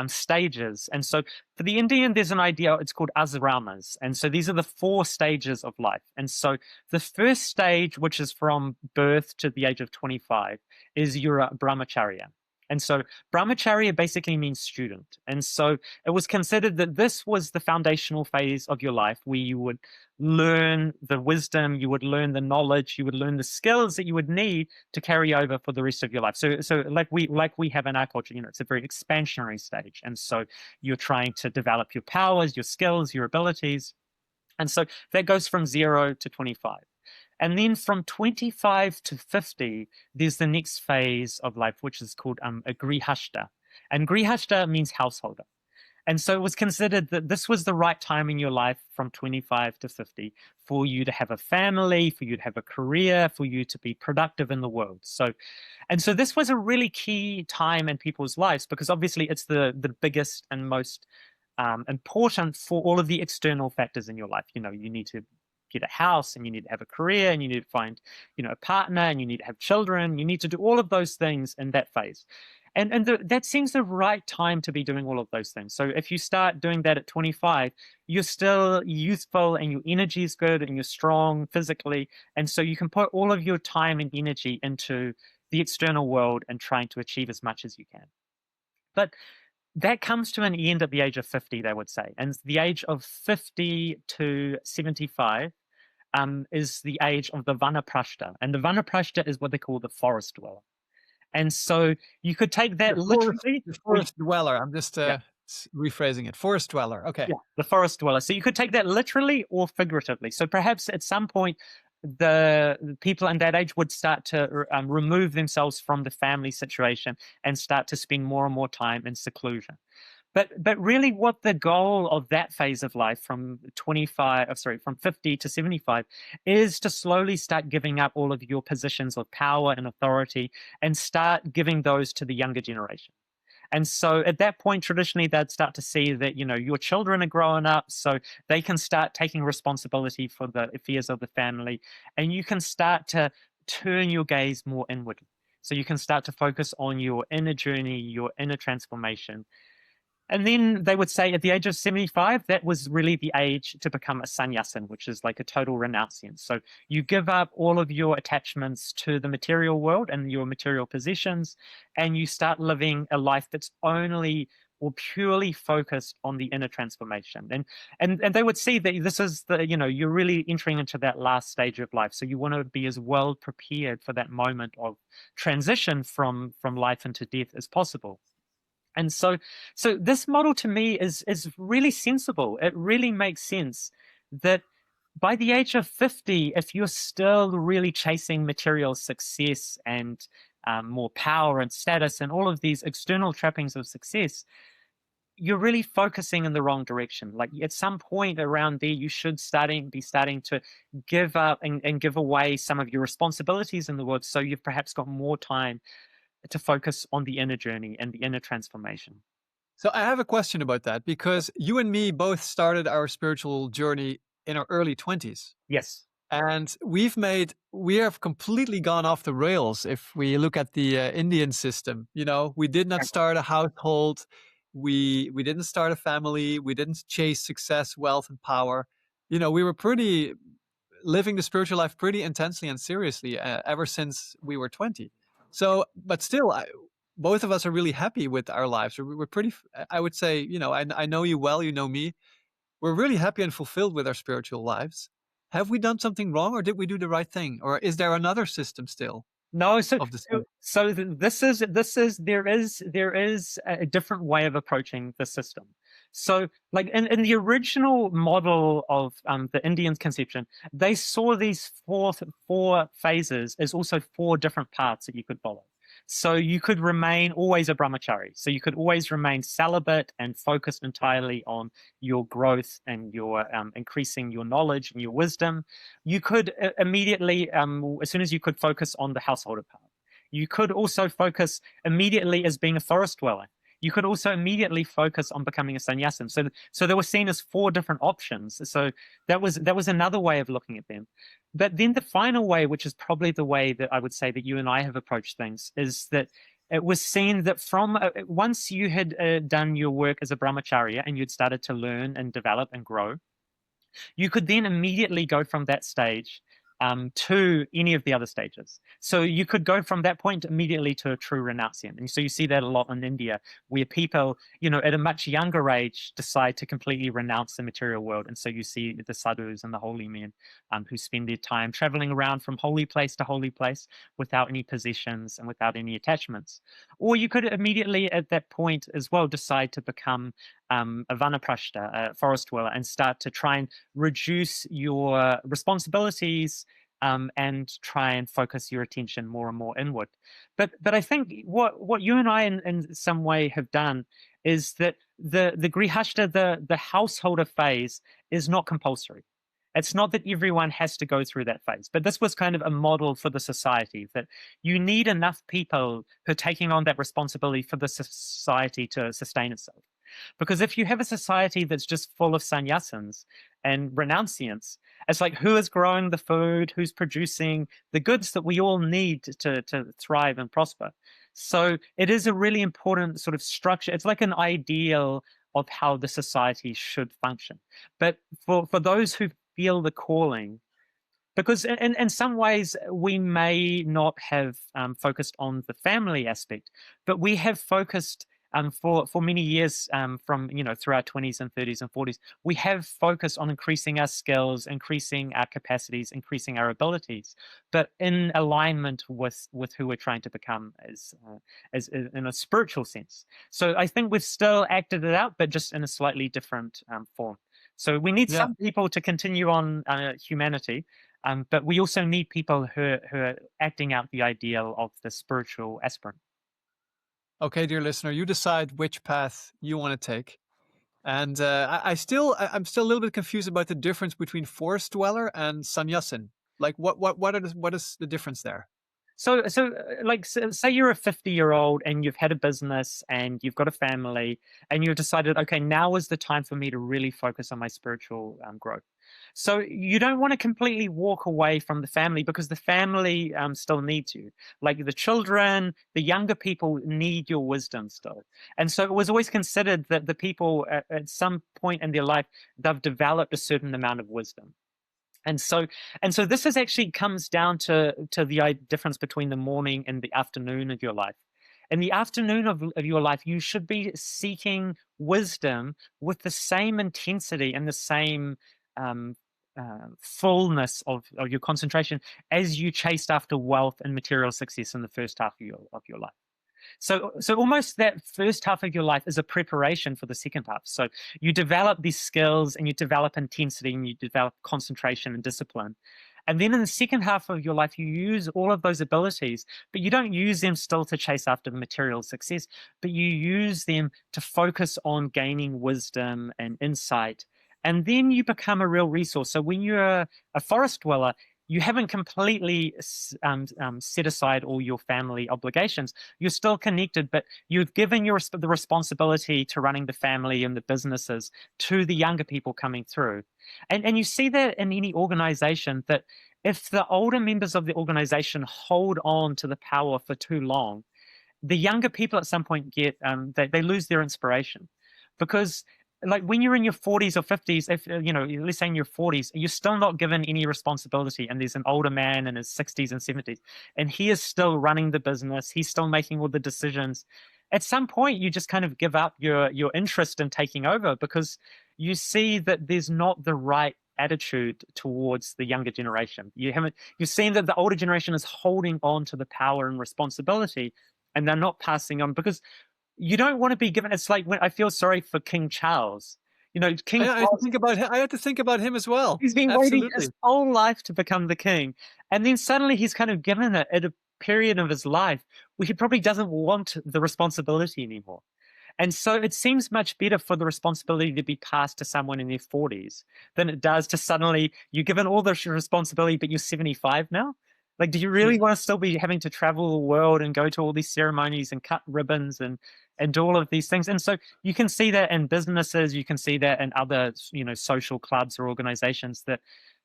stages? And so for the Indian, there's an idea, it's called asramas. And so these are the 4 stages of life. And so the first stage, which is from birth to the age of 25, is you're a brahmacharya. And so brahmacharya basically means student. And so it was considered that this was the foundational phase of your life where you would learn the wisdom, you would learn the knowledge, you would learn the skills that you would need to carry over for the rest of your life. So like we have in our culture, it's a very expansionary stage. And so you're trying to develop your powers, your skills, your abilities. And so that goes from 0 to 25. And then from 25 to 50, there's the next phase of life, which is called a grihashta. And grihashta means householder. And so it was considered that this was the right time in your life from 25 to 50 for you to have a family, for you to have a career, for you to be productive in the world. So this was a really key time in people's lives because obviously it's the biggest and most important for all of the external factors in your life. You need to get a house and you need to have a career and you need to find, a partner and you need to have children. You need to do all of those things in that phase. That seems the right time to be doing all of those things. So if you start doing that at 25, you're still youthful and your energy is good and you're strong physically. And so you can put all of your time and energy into the external world and trying to achieve as much as you can. But that comes to an end at the age of 50, they would say. And the age of 50 to 75 is the age of the vanaprashta. And the vanaprashta is what they call the forest dweller. And so you could take that literally, The or you, forest dweller. I'm just yeah, rephrasing it. Forest dweller. Okay. yeah, the forest dweller. So you could take that literally or figuratively. So perhaps at some point, the people in that age would start to remove themselves from the family situation and start to spend more and more time in seclusion. But really, what the goal of that phase of life from 50 to 75 is to slowly start giving up all of your positions of power and authority and start giving those to the younger generation. And so at that point, traditionally, they'd start to see that, your children are growing up, so they can start taking responsibility for the affairs of the family, and you can start to turn your gaze more inwardly. So you can start to focus on your inner journey, your inner transformation, and then they would say at the age of 75, that was really the age to become a sannyasin, which is like a total renunciance. So you give up all of your attachments to the material world and your material possessions, and you start living a life that's only or purely focused on the inner transformation. And they would see that this is you're really entering into that last stage of life. So you want to be as well prepared for that moment of transition from life into death as possible. And so this model to me is really sensible. It really makes sense that by the age of 50, if you're still really chasing material success and more power and status and all of these external trappings of success, you're really focusing in the wrong direction. Like at some point around there, you should be starting to give up and give away some of your responsibilities in the world. So you've perhaps got more time to focus on the inner journey and the inner transformation. So I have a question about that because you and me both started our spiritual journey in our early 20s. Yes. And we have completely gone off the rails if we look at the Indian system. We did not start a household. We didn't start a family. We didn't chase success, wealth, and power. We were pretty living the spiritual life pretty intensely and seriously ever since we were 20. So, but still, both of us are really happy with our lives. We're pretty, I would say, I know you well, you know me. We're really happy and fulfilled with our spiritual lives. Have we done something wrong or did we do the right thing? Or is there another system still No, so of the so, same? so there is a different way of approaching the system. So, like in the original model of the Indian conception, they saw these four phases as also four different paths that you could follow. So you could remain always a brahmachari. So you could always remain celibate and focused entirely on your growth and your increasing your knowledge and your wisdom. You could immediately, as soon as you could, focus on the householder path. You could also focus immediately as being a forest dweller. You could also immediately focus on becoming a sannyasin. So they were seen as four different options. So that was another way of looking at them. But then the final way, which is probably the way that I would say that you and I have approached things, is that it was seen that from once you had done your work as a brahmacharya and you'd started to learn and develop and grow, you could then immediately go from that stage to any of the other stages. So you could go from that point immediately to a true renunciant. And so you see that a lot in India, where people, at a much younger age decide to completely renounce the material world. And so you see the sadhus and the holy men who spend their time traveling around from holy place to holy place without any possessions and without any attachments. Or you could immediately at that point as well decide to become a vanaprashta, a forest dweller, and start to try and reduce your responsibilities and try and focus your attention more and more inward. But I think what you and I in some way have done is that the grihashta, the householder phase, is not compulsory. It's not that everyone has to go through that phase, but this was kind of a model for the society that you need enough people who are taking on that responsibility for the society to sustain itself. Because if you have a society that's just full of sannyasins and renunciants, it's like, who is growing the food, who's producing the goods that we all need to thrive and prosper? So it is a really important sort of structure. It's like an ideal of how the society should function. But for those who feel the calling, because in some ways we may not have focused on the family aspect, but we have focused for many years, from through our 20s and 30s and 40s, we have focused on increasing our skills, increasing our capacities, increasing our abilities, but in alignment with who we're trying to become as in a spiritual sense. So I think we've still acted it out, but just in a slightly different form. So we need Yeah. some people to continue on humanity, but we also need people who are acting out the ideal of the spiritual aspirant. Okay, dear listener, you decide which path you want to take. And I'm still a little bit confused about the difference between forest dweller and sannyasin. Like, what is the difference there? Say you're a 50-year-old and you've had a business and you've got a family, and you've decided, okay, now is the time for me to really focus on my spiritual growth. So you don't want to completely walk away from the family, because the family still needs you. Like the children, the younger people need your wisdom still. And so it was always considered that the people at some point in their life, they've developed a certain amount of wisdom. And so this is actually comes down to the difference between the morning and the afternoon of your life. In the afternoon of your life, you should be seeking wisdom with the same intensity and the same um, fullness of your concentration as you chased after wealth and material success in the first half of your life. So almost that first half of your life is a preparation for the second half. So you develop these skills and you develop intensity and you develop concentration and discipline. And then in the second half of your life, you use all of those abilities, but you don't use them still to chase after the material success, but you use them to focus on gaining wisdom and insight. And then you become a real resource. So when you're a forest dweller, you haven't completely set aside all your family obligations. You're still connected, but you've given the responsibility to running the family and the businesses to the younger people coming through. And you see that in any organization, that if the older members of the organization hold on to the power for too long, the younger people at some point get they lose their inspiration, because like when you're in your 40s or 50s, if let's say in your 40s, you're still not given any responsibility, and there's an older man in his 60s and 70s, and he is still running the business, he's still making all the decisions. At some point you just kind of give up your interest in taking over, because you see that there's not the right attitude towards the younger generation. You've seen that the older generation is holding on to the power and responsibility, and they're not passing on, because you don't want to be given. It's like when I feel sorry for King Charles. King I had to Charles, think about him. I had to think about him as well. he's been waiting his Absolutely. whole life to become the king. And then suddenly he's kind of given it at a period of his life where he probably doesn't want the responsibility anymore. And so it seems much better for the responsibility to be passed to someone in their 40s than it does to suddenly you're given all the responsibility, but you're 75 now. Like, do you Yeah. really want to still be having to travel the world and go to all these ceremonies and cut ribbons and do all of these things? And so you can see that in businesses, you can see that in other, social clubs or organizations, that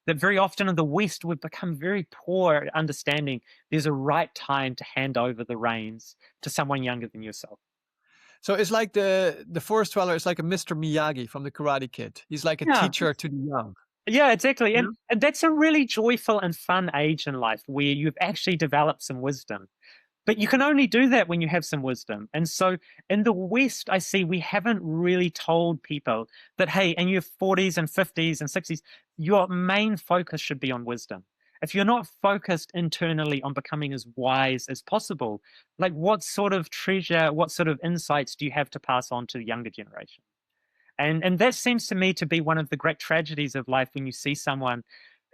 very often in the West we've become very poor at understanding there's a right time to hand over the reins to someone younger than yourself. So it's like the forest dweller is like a Mr. Miyagi from the Karate Kid. He's like a Yeah. teacher to the young. Yeah, exactly. And, Yeah. and that's a really joyful and fun age in life where you've actually developed some wisdom. But you can only do that when you have some wisdom. And so in the West, I see we haven't really told people that, hey, in your 40s and 50s and 60s, your main focus should be on wisdom. If you're not focused internally on becoming as wise as possible, like what sort of treasure, what sort of insights do you have to pass on to the younger generation? And that seems to me to be one of the great tragedies of life, when you see someone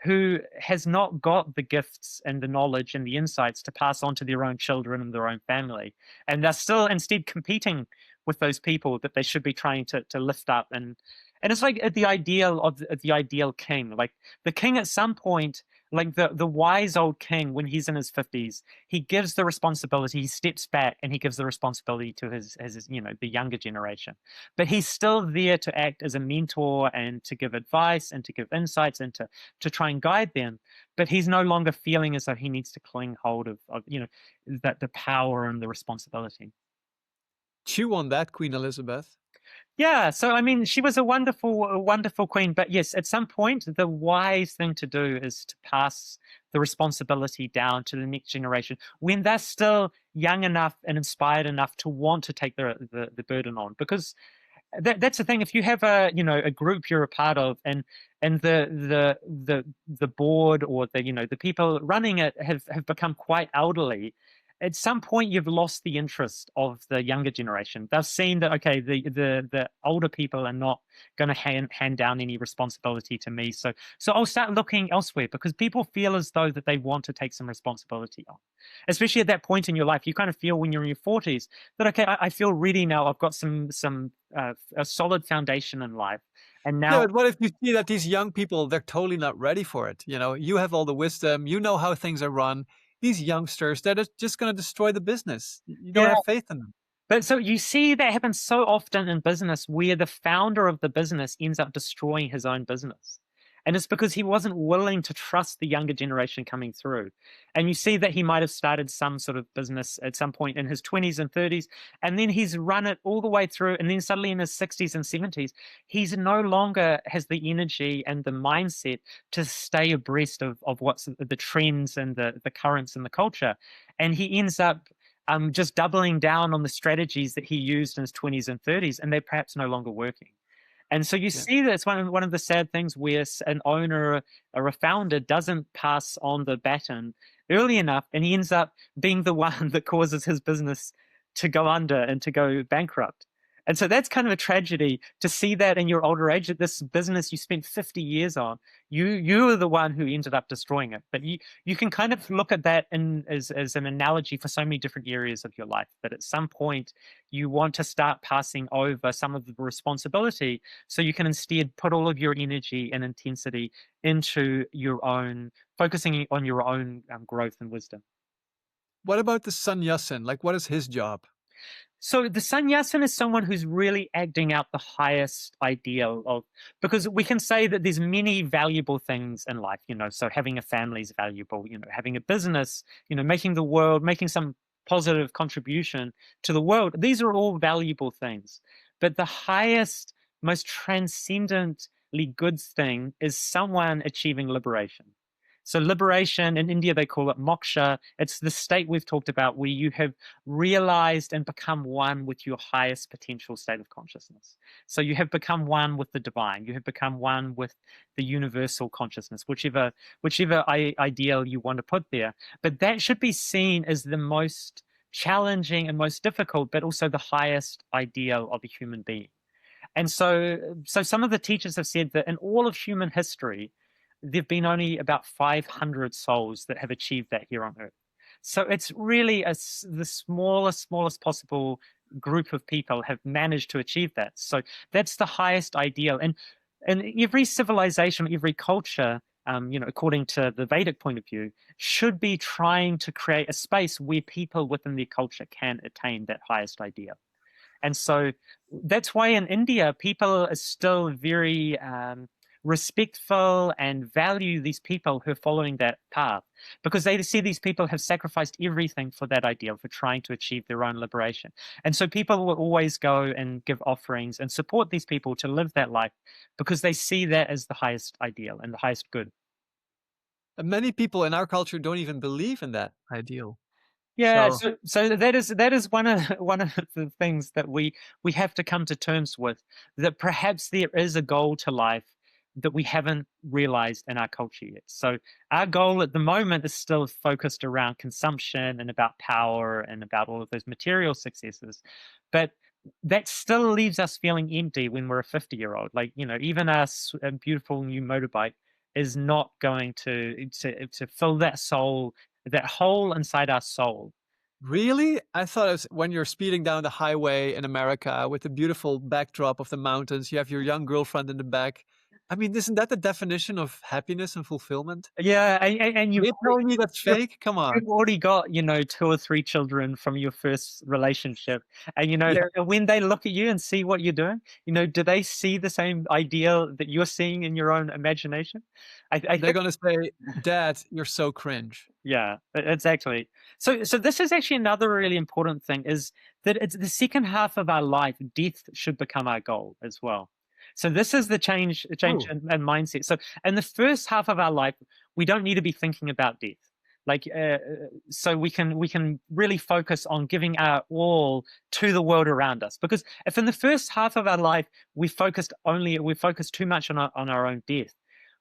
who has not got the gifts and the knowledge and the insights to pass on to their own children and their own family. And they're still instead competing with those people that they should be trying to lift up. And it's like the ideal of the ideal king. Like the king at some point Like the wise old king, when he's in his 50s, he gives the responsibility, he steps back and he gives the responsibility to his the younger generation. But he's still there to act as a mentor and to give advice and to give insights and to try and guide them. But he's no longer feeling as though he needs to cling hold of that the power and the responsibility. Chew on that, Queen Elizabeth. Yeah, so I mean, she was a wonderful queen. But yes, at some point, the wise thing to do is to pass the responsibility down to the next generation when they're still young enough and inspired enough to want to take the burden on. Because that's the thing. If you have a group you're a part of, and the board or the people running it have become quite elderly, at some point you've lost the interest of the younger generation. They've seen that, okay, the older people are not going to hand down any responsibility to me, so I'll start looking elsewhere, because people feel as though that they want to take some responsibility on, especially at that point in your life. You kind of feel when you're in your 40s that, okay, I feel ready now. I've got some a solid foundation in life, and Yeah, now. but what if you see that these young people, they're totally not ready for it? You know, you have all the wisdom, you know how things are run. These youngsters, they're just going to destroy the business. You don't Yeah, have faith in them. but so you see that happens so often in business, where the founder of the business ends up destroying his own business. And it's because he wasn't willing to trust the younger generation coming through. And you see that he might have started some sort of business at some point in his 20s and 30s, and then he's run it all the way through. And then suddenly in his 60s and 70s, he's no longer has the energy and the mindset to stay abreast of what's the trends and the currents in the culture. And he ends up just doubling down on the strategies that he used in his 20s and 30s, and they're perhaps no longer working. And so you Yeah. see that it's one of the sad things where an owner or a founder doesn't pass on the baton early enough, and he ends up being the one that causes his business to go under and to go bankrupt. And so that's kind of a tragedy to see that in your older age, that this business you spent 50 years on, you were the one who ended up destroying it. But you can kind of look at that as an analogy for so many different areas of your life, that at some point you want to start passing over some of the responsibility, so you can instead put all of your energy and intensity into your own, focusing on your own growth and wisdom. What about the sannyasin? Like, what is his job? So the sannyasin is someone who's really acting out the highest ideal of, because we can say that there's many valuable things in life, so having a family is valuable, having a business, making the world, making some positive contribution to the world. These are all valuable things. But the highest, most transcendently good thing is someone achieving liberation. So liberation in India, they call it moksha. It's the state we've talked about where you have realized and become one with your highest potential state of consciousness. So you have become one with the divine. You have become one with the universal consciousness, whichever ideal you want to put there. But that should be seen as the most challenging and most difficult, but also the highest ideal of a human being. And so some of the teachers have said that in all of human history, there've been only about 500 souls that have achieved that here on Earth. So it's really the smallest possible group of people have managed to achieve that. So that's the highest ideal. And every civilization, every culture, according to the Vedic point of view, should be trying to create a space where people within their culture can attain that highest ideal. And so that's why in India, people are still very respectful and value these people who are following that path, because they see these people have sacrificed everything for that ideal, for trying to achieve their own liberation. And so people will always go and give offerings and support these people to live that life, because they see that as the highest ideal and the highest good. And many people in our culture don't even believe in that ideal. Yeah, So so that is one of one of the things that we have to come to terms with, that perhaps there is a goal to life that we haven't realized in our culture yet. So our goal at the moment is still focused around consumption and about power and about all of those material successes. But that still leaves us feeling empty when we're a 50-year-old. Like, even a beautiful new motorbike is not going to fill that hole inside our soul. really, I thought it was when you're speeding down the highway in America with the beautiful backdrop of the mountains, you have your young girlfriend in the back. I mean, isn't that the definition of happiness and fulfillment? Yeah, and Are you telling me that's fake? Come on. you've already got, 2 or 3 children from your first relationship, and, Yeah. when they look at you and see what you're doing, do they see the same ideal that you're seeing in your own imagination? I They're think gonna say, "Dad, you're so cringe." yeah, exactly. So this is actually another really important thing is that it's the second half of our life, death should become our goal as well. So this is the change Ooh. in mindset. So in the first half of our life, we don't need to be thinking about death. Like so we can really focus on giving our all to the world around us, because if in the first half of our life we focus too much on our own death,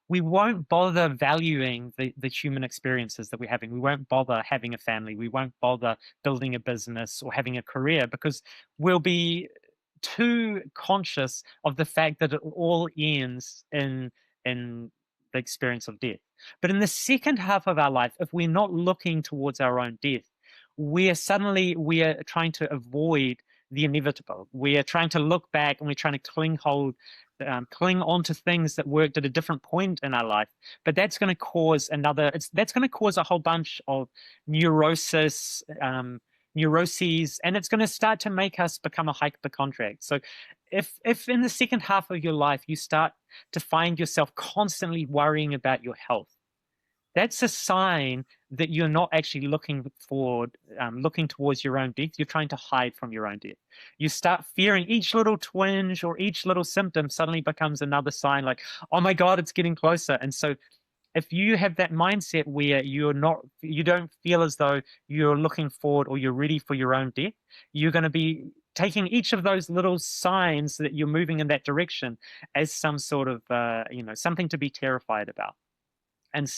we won't bother valuing the human experiences that we're having. We won't bother having a family. We won't bother building a business or having a career, because we'll be too conscious of the fact that it all ends in the experience of death. But in the second half of our life, if we're not looking towards our own death, we are trying to avoid the inevitable. We are trying to look back and we're trying to cling on to things that worked at a different point in our life. But that's going to cause that's going to cause a whole bunch of neurosis, neuroses, and it's going to start to make us become a hypochondriac. So if in the second half of your life you start to find yourself constantly worrying about your health, that's a sign that you're not actually looking towards your own death. You're trying to hide from your own death. You start fearing each little twinge or each little symptom suddenly becomes another sign, like, oh my God, it's getting closer. And so if you have that mindset where you don't feel as though you're looking forward or you're ready for your own death, you're going to be taking each of those little signs that you're moving in that direction as some sort of, something to be terrified about. And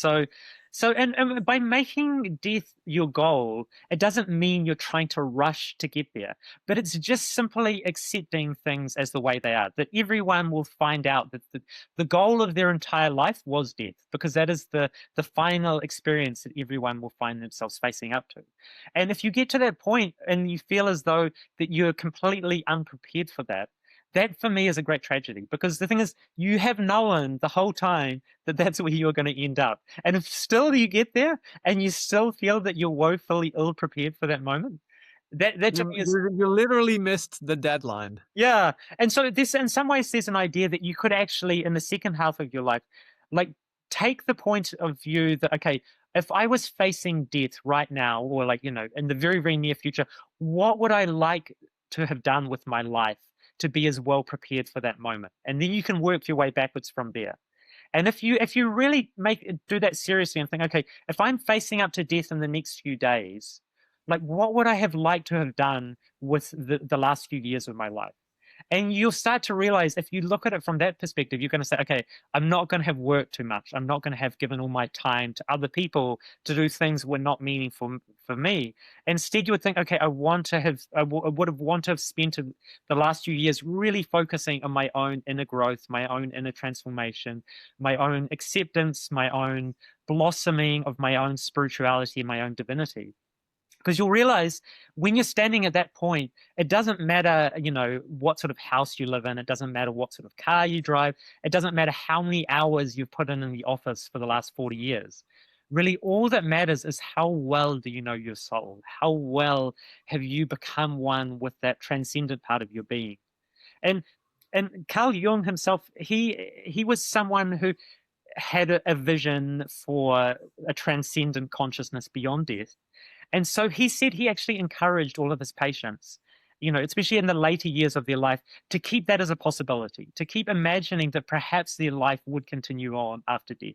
and by making death your goal, it doesn't mean you're trying to rush to get there, but it's just simply accepting things as the way they are. That everyone will find out that the goal of their entire life was death, because that is the final experience that everyone will find themselves facing up to. And if you get to that point and you feel as though that you're completely unprepared for that, that for me is a great tragedy, because the thing is, you have known the whole time that that's where you're going to end up. And if still you get there and you still feel that you're woefully ill prepared for that moment, that to You me is, you literally missed the deadline. yeah. And so this, in some ways, there's an idea that you could actually, in the second half of your life, like take the point of view that, okay, if I was facing death right now, or like, in the very, very near future, what would I like to have done with my life to be as well prepared for that moment? And then you can work your way backwards from there. And if you really do that seriously and think, okay, if I'm facing up to death in the next few days, like what would I have liked to have done with the last few years of my life? And you'll start to realize, if you look at it from that perspective, you're going to say, okay, I'm not going to have worked too much. I'm not going to have given all my time to other people to do things that were not meaningful for me. Instead, you would think, okay, I would have want to have spent the last few years really focusing on my own inner growth, my own inner transformation, my own acceptance, my own blossoming of my own spirituality, my own divinity. Because you'll realize when you're standing at that point, it doesn't matter, what sort of house you live in. It doesn't matter what sort of car you drive. It doesn't matter how many hours you've put in the office for the last 40 years. Really, all that matters is how well do you know your soul? How well have you become one with that transcendent part of your being? And and Carl Jung himself, he was someone who had a vision for a transcendent consciousness beyond death. And so he said he actually encouraged all of his patients, especially in the later years of their life, to keep that as a possibility, to keep imagining that perhaps their life would continue on after death,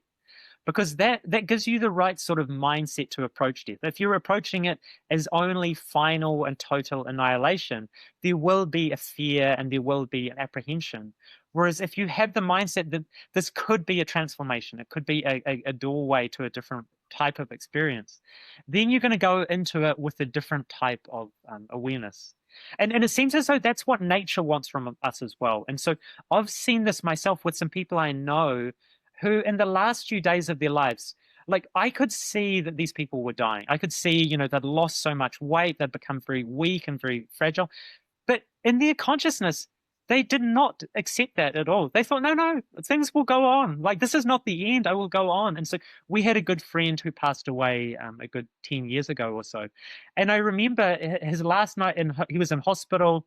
because that gives you the right sort of mindset to approach death. If you're approaching it as only final and total annihilation, there will be a fear and there will be an apprehension. Whereas if you have the mindset that this could be a transformation, it could be a doorway to a different type of experience, then you're going to go into it with a different type of awareness. And it seems as though that's what nature wants from us as well. And so I've seen this myself with some people I know who, in the last few days of their lives, like I could see that these people were dying. I could see, they'd lost so much weight, they'd become very weak and very fragile. But in their consciousness, they did not accept that at all. They thought, no, things will go on. Like, this is not the end. I will go on. And so we had a good friend who passed away a good 10 years ago or so. And I remember his last night, he was in hospital.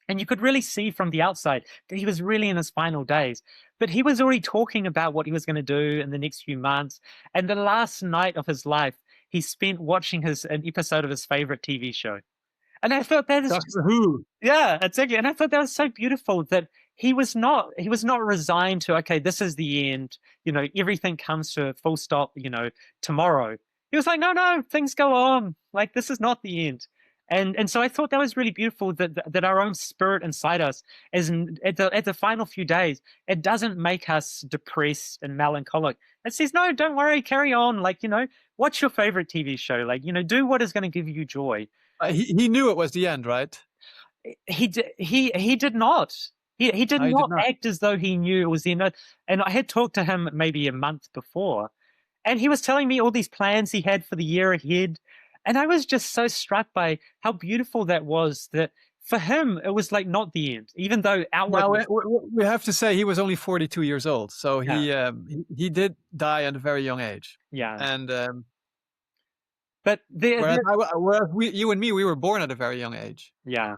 And you could really see from the outside that he was really in his final days. But he was already talking about what he was going to do in the next few months. And the last night of his life, he spent watching an episode of his favorite TV show. And I thought that is Doctor Who. yeah, exactly. And I thought that was so beautiful that he was not resigned to, okay, this is the end, everything comes to a full stop, tomorrow. He was like, no, things go on. Like, this is not the end. And so I thought that was really beautiful that our own spirit inside us at the final few days, it doesn't make us depressed and melancholic. It says, no, don't worry, carry on. Like, what's your favorite TV show? Like, do what is going to give you joy. He knew it was the end, right? He did not. He did No, he did not not. act as though he knew it was the end. And I had talked to him maybe a month before, and he was telling me all these plans he had for the year ahead. And I was just so struck by how beautiful that was, that for him, it was like not the end, even though Now outwardly. we have to say he was only 42 years old, so Yeah, he did die at a very young age. yeah. And But whereas you and me, we were born at a very young age. yeah.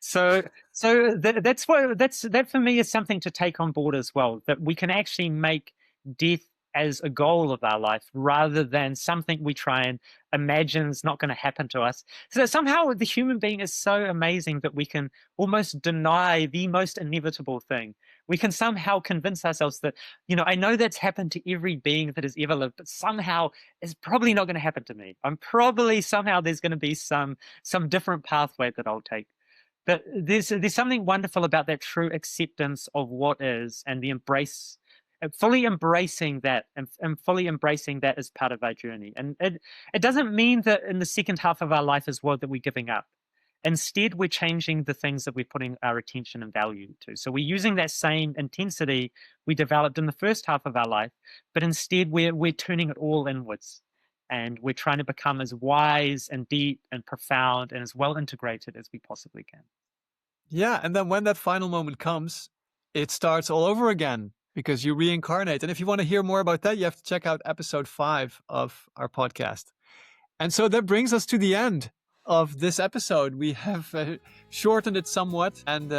So that for me is something to take on board as well, that we can actually make death as a goal of our life rather than something we try and imagine is not going to happen to us. So that somehow the human being is so amazing that we can almost deny the most inevitable thing. We can somehow convince ourselves that, I know that's happened to every being that has ever lived, but somehow it's probably not going to happen to me. Somehow there's going to be some different pathway that I'll take. But there's something wonderful about that true acceptance of what is, and the fully embracing that, and fully embracing that as part of our journey. And it doesn't mean that in the second half of our life as well that we're giving up. Instead, we're changing the things that we're putting our attention and value to. So we're using that same intensity we developed in the first half of our life, but instead we're turning it all inwards. And we're trying to become as wise and deep and profound and as well integrated as we possibly can. Yeah, and then when that final moment comes, it starts all over again because you reincarnate. And if you want to hear more about that, you have to check out episode 5 of our podcast. And so that brings us to the end of this episode. We have shortened it somewhat. And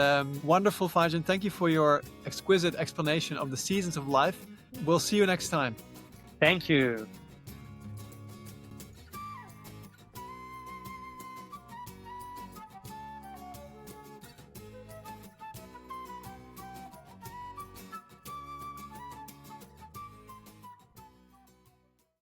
wonderful, Fajan. Thank you for your exquisite explanation of the seasons of life. We'll see you next time. Thank you.